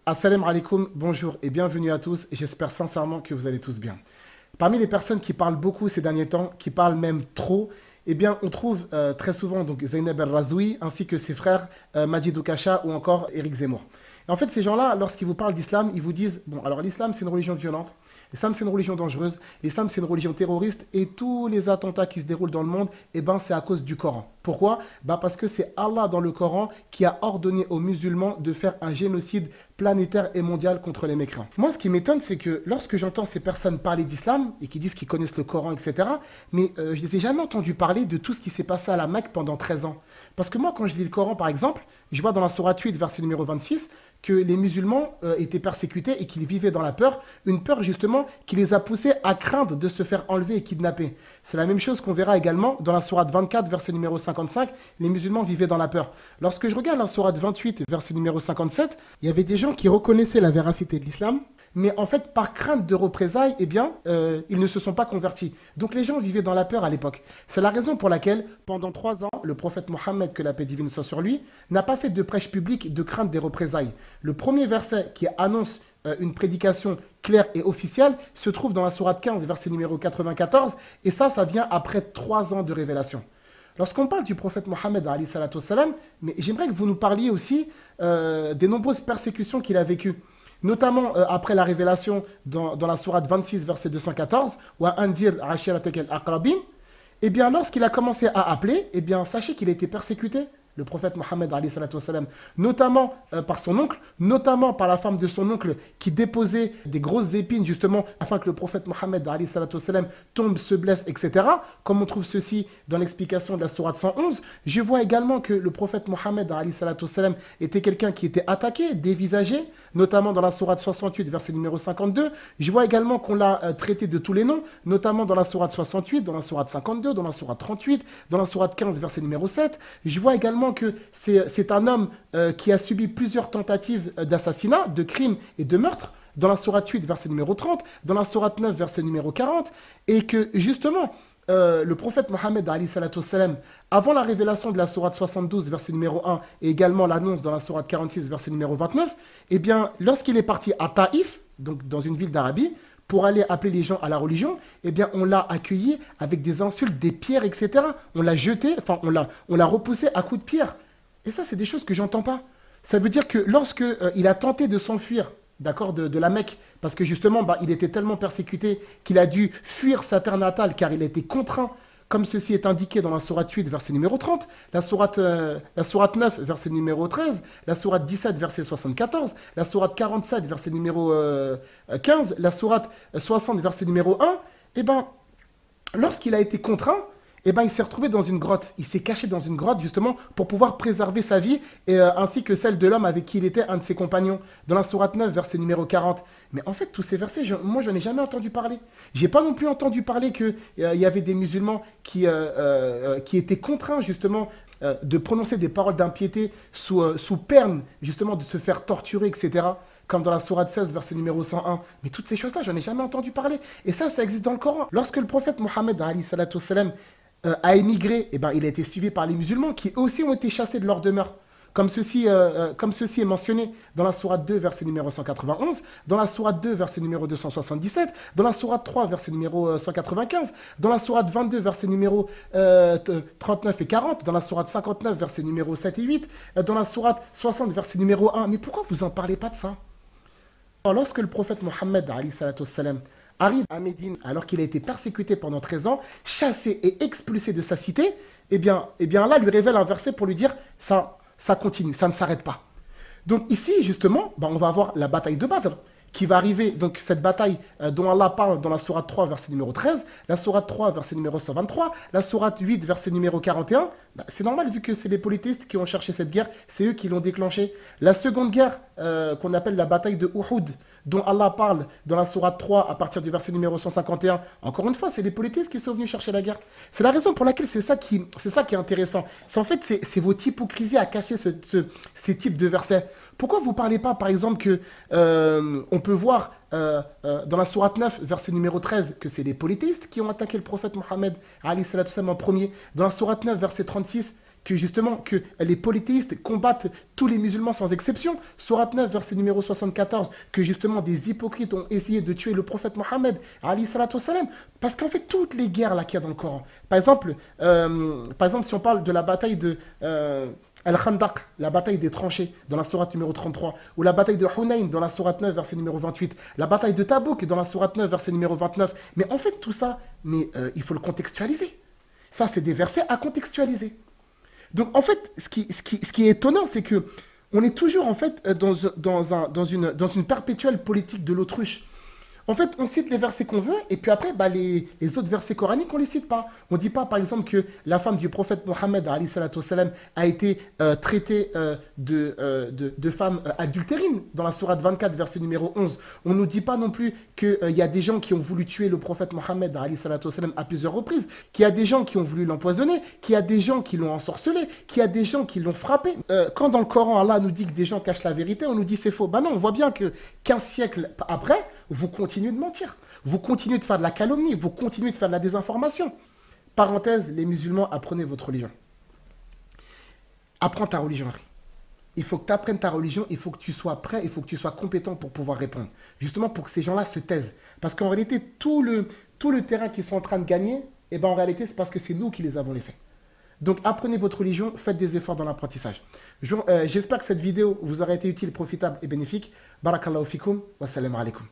Assalamu alaikum, bonjour et bienvenue à tous et j'espère sincèrement que vous allez tous bien. Parmi les personnes qui parlent beaucoup ces derniers temps, qui parlent même trop, eh bien on trouve très souvent donc Zainab El-Razoui ainsi que ses frères Majid Oukacha ou encore Éric Zemmour. Et en fait ces gens-là, lorsqu'ils vous parlent d'islam, ils vous disent, bon alors l'islam c'est une religion violente, l'islam c'est une religion dangereuse, l'islam c'est une religion terroriste et tous les attentats qui se déroulent dans le monde, eh ben c'est à cause du Coran. Pourquoi? Parce que c'est Allah dans le Coran qui a ordonné aux musulmans de faire un génocide planétaire et mondial contre les mécréants. Moi, ce qui m'étonne, c'est que lorsque j'entends ces personnes parler d'islam et qui disent qu'ils connaissent le Coran, etc., mais je ne les ai jamais entendus parler de tout ce qui s'est passé à la Mecque pendant 13 ans. Parce que moi, quand je lis le Coran, par exemple, je vois dans la sourate 8, verset numéro 26, que les musulmans étaient persécutés et qu'ils vivaient dans la peur, une peur justement qui les a poussés à craindre de se faire enlever et kidnapper. C'est la même chose qu'on verra également dans la sourate 24, verset numéro 55, les musulmans vivaient dans la peur. Lorsque je regarde la sourate 28, verset numéro 57, il y avait des gens qui reconnaissaient la véracité de l'islam, mais en fait, par crainte de représailles, eh bien, ils ne se sont pas convertis. Donc les gens vivaient dans la peur à l'époque. C'est la raison pour laquelle, pendant 3 ans, le prophète Mohammed, que la paix divine soit sur lui, n'a pas fait de prêche publique de crainte des représailles. Le premier verset qui annonce une prédication claire et officielle se trouve dans la sourate 15, verset numéro 94, et ça vient après 3 ans de révélation. Lorsqu'on parle du prophète Mohammed, mais j'aimerais que vous nous parliez aussi des nombreuses persécutions qu'il a vécues. Notamment après la révélation dans la sourate 26, verset 214, Wa anzir ashiratak al-aqrabin, eh bien, lorsqu'il a commencé à appeler, eh bien, sachez qu'il a été persécuté, le prophète Mohammed, notamment par son oncle, notamment par la femme de son oncle qui déposait des grosses épines justement afin que le prophète Mohammed tombe, se blesse, etc. Comme on trouve ceci dans l'explication de la sourate 111. Je vois également que le prophète Mohammed était quelqu'un qui était attaqué, dévisagé, notamment dans la sourate 68, verset numéro 52. Je vois également qu'on l'a traité de tous les noms, notamment dans la sourate 68, dans la sourate 52, dans la sourate 38, dans la sourate 15, verset numéro 7. Je vois également que c'est un homme qui a subi plusieurs tentatives d'assassinat, de crimes et de meurtres, dans la sourate 8, verset numéro 30, dans la sourate 9, verset numéro 40, et que justement, le prophète Mohammed, avant la révélation de la sourate 72, verset numéro 1, et également l'annonce dans la sourate 46, verset numéro 29, eh bien, lorsqu'il est parti à Taïf, donc dans une ville d'Arabie, pour aller appeler les gens à la religion, eh bien, on l'a accueilli avec des insultes, des pierres, etc. On l'a jeté, enfin, on l'a repoussé à coups de pierre. Et ça, c'est des choses que j'entends pas. Ça veut dire que lorsque il a tenté de s'enfuir, d'accord, de la Mecque, parce que justement, il était tellement persécuté qu'il a dû fuir sa terre natale, car il a été contraint, comme ceci est indiqué dans la sourate 8, verset numéro 30, la sourate 9, verset numéro 13, la sourate 17, verset 74, la sourate 47, verset numéro 15, la sourate 60, verset numéro 1, eh bien, lorsqu'il a été contraint, eh ben, il s'est retrouvé dans une grotte. Il s'est caché dans une grotte justement pour pouvoir préserver sa vie ainsi que celle de l'homme avec qui il était un de ses compagnons. Dans la sourate 9, verset numéro 40. Mais en fait, tous ces versets, moi, je n'en ai jamais entendu parler. J'ai pas non plus entendu parler qu'il y avait des musulmans qui étaient contraints justement de prononcer des paroles d'impiété sous peine justement de se faire torturer, etc. Comme dans la sourate 16, verset numéro 101. Mais toutes ces choses-là, j'en ai jamais entendu parler. Et ça existe dans le Coran. Lorsque le prophète Mohammed a émigré, eh ben, il a été suivi par les musulmans qui aussi ont été chassés de leur demeure. Comme ceci est mentionné dans la sourate 2, verset numéro 191, dans la sourate 2, verset numéro 277, dans la sourate 3, verset numéro 195, dans la sourate 22, verset numéro 39 et 40, dans la sourate 59, verset numéro 7 et 8, dans la sourate 60, verset numéro 1. Mais pourquoi vous n'en parlez pas de ça? Alors, lorsque le prophète Mohammed arrive à Médine alors qu'il a été persécuté pendant 13 ans, chassé et expulsé de sa cité, eh bien là, lui révèle un verset pour lui dire ça continue, ça ne s'arrête pas. Donc ici, justement, on va avoir la bataille de Badr qui va arriver, donc cette bataille dont Allah parle dans la sourate 3, verset numéro 13, la sourate 3, verset numéro 123, la sourate 8, verset numéro 41. C'est normal vu que c'est les polythéistes qui ont cherché cette guerre, c'est eux qui l'ont déclenchée. La seconde guerre, qu'on appelle la bataille de Uhud, dont Allah parle dans la sourate 3 à partir du verset numéro 151, encore une fois, c'est les polythéistes qui sont venus chercher la guerre. C'est la raison pour laquelle c'est ça qui est intéressant. En fait, c'est votre hypocrisie à cacher ces types de versets. Pourquoi vous ne parlez pas, par exemple, que on peut voir dans la sourate 9, verset numéro 13, que c'est les polythéistes qui ont attaqué le prophète Mohammed en premier. Dans la sourate 9, verset 36, que justement que les polythéistes combattent tous les musulmans sans exception. Sourate 9, verset numéro 74, que justement des hypocrites ont essayé de tuer le prophète Mohammed, alayhi salatu wassalam. Parce qu'en fait, toutes les guerres là qu'il y a dans le Coran, par exemple, si on parle de la bataille de Al-Khandaq, la bataille des tranchées, dans la sourate numéro 33, ou la bataille de Hunayn, dans la sourate 9, verset numéro 28, la bataille de Tabouk, dans la sourate 9, verset numéro 29. Mais en fait, tout ça, il faut le contextualiser. Ça, c'est des versets à contextualiser. Donc, en fait, ce qui est étonnant, c'est que on est toujours, en fait, dans une perpétuelle politique de l'autruche. En fait, on cite les versets qu'on veut, et puis après, les autres versets coraniques, on ne les cite pas. On ne dit pas, par exemple, que la femme du prophète Mohammed, alayhi salatu wassalam, a été traitée de femme adultérine, dans la sourate 24, verset numéro 11. On ne nous dit pas non plus qu'il y a des gens qui ont voulu tuer le prophète Mohammed, alayhi salatu wassalam, à plusieurs reprises, qu'il y a des gens qui ont voulu l'empoisonner, qu'il y a des gens qui l'ont ensorcelé, qu'il y a des gens qui l'ont frappé. Quand dans le Coran, Allah nous dit que des gens cachent la vérité, on nous dit c'est faux. Ben non, on voit bien que 15 siècles après, vous continuez de mentir, vous continuez de faire de la calomnie, vous continuez de faire de la désinformation. Parenthèse, les musulmans, apprenez votre religion. Apprends ta religion, Harry. Il faut que tu apprennes ta religion, il faut que tu sois prêt, il faut que tu sois compétent pour pouvoir répondre. Justement pour que ces gens-là se taisent. Parce qu'en réalité, tout le terrain qu'ils sont en train de gagner, eh ben, en réalité, c'est parce que c'est nous qui les avons laissés. Donc apprenez votre religion, faites des efforts dans l'apprentissage. J'espère que cette vidéo vous aura été utile, profitable et bénéfique. Barakallahu fikum, wassalamu alaikum.